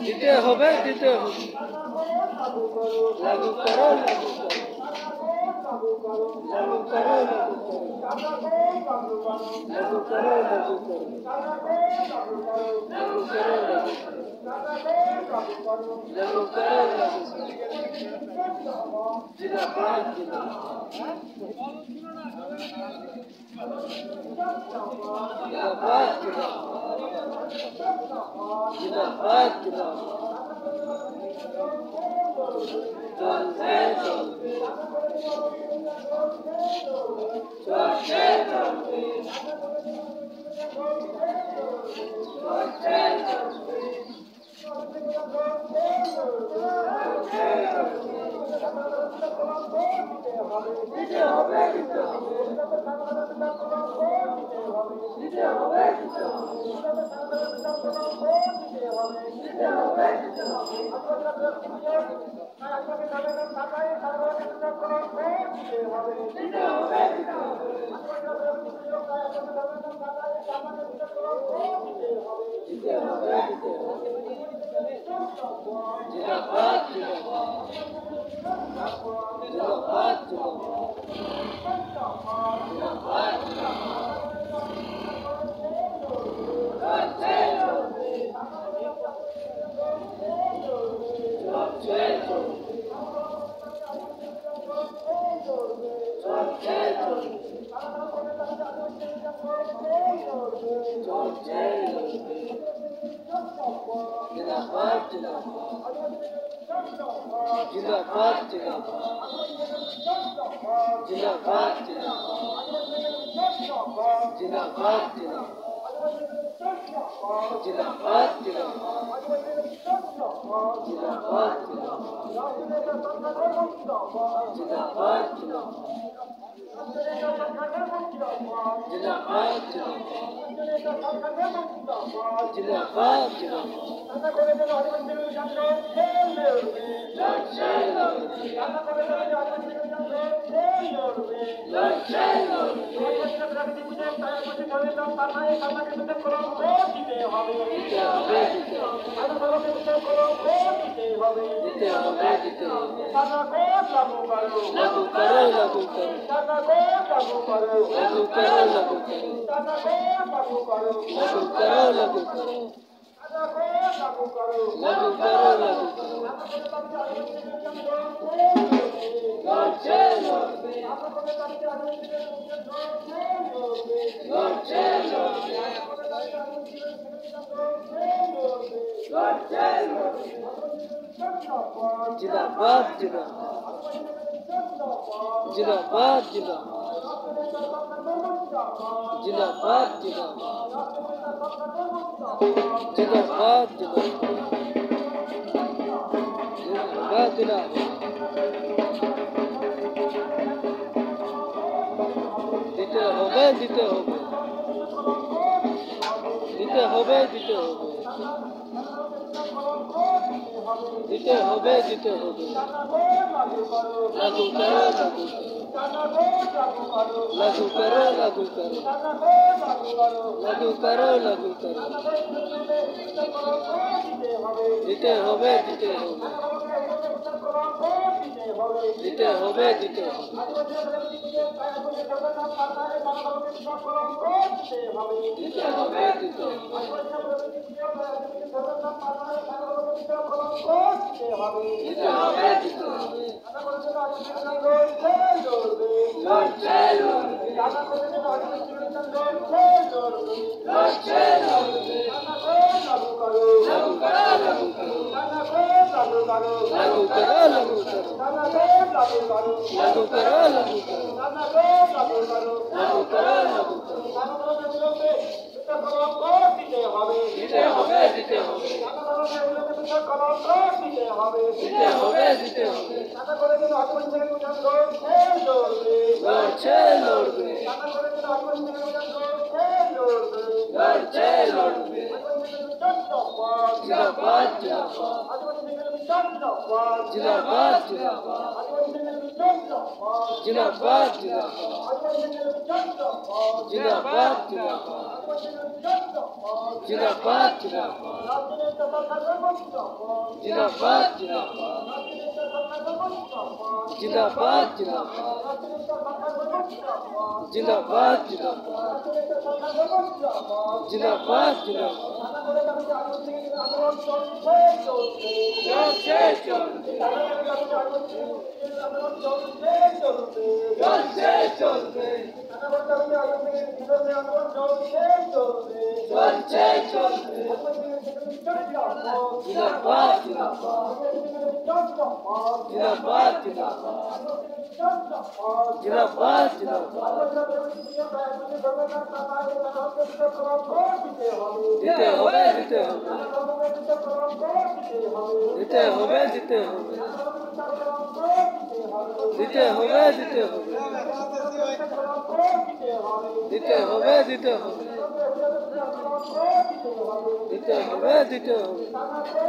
দিতে হবে লাগু করো লাগু করো লাগু করো লাগু করো লাগু করো লাগু করো লাগু করো जिंदाबाद जिंदाबाद जिंदाबाद जिंदाबाद जिंदाबाद जिंदाबाद जिंदाबाद जिंदाबाद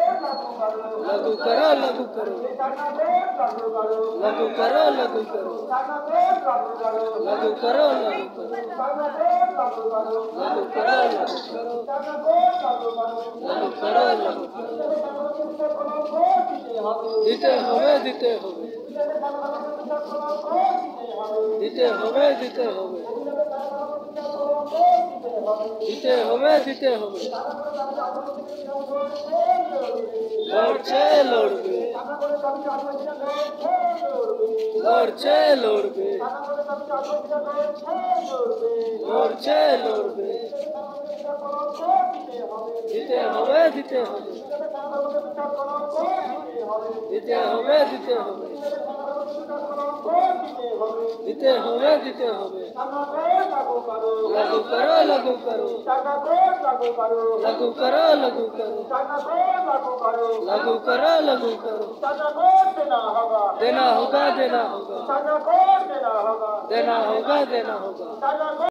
लागू करो लागू करो लागू करो लागू करो लागू करो लागू करो लागू करो लागू करो लागू দিতে হবে দিতে হবে দিতে হবে দিতে হবে দিতে হবে দিতে হবে লড়ছে লড়বে লড়ছে লড়বে লড়ছে লড়বে দিতে হবে দিতে হবে দিতে হবে দিতে হবে দিতে হবে দিতে হবে लागू करो लागू करो लागू करो लागू करो लागू करो लागू करो देना होगा देना होगा देना होगा देना होगा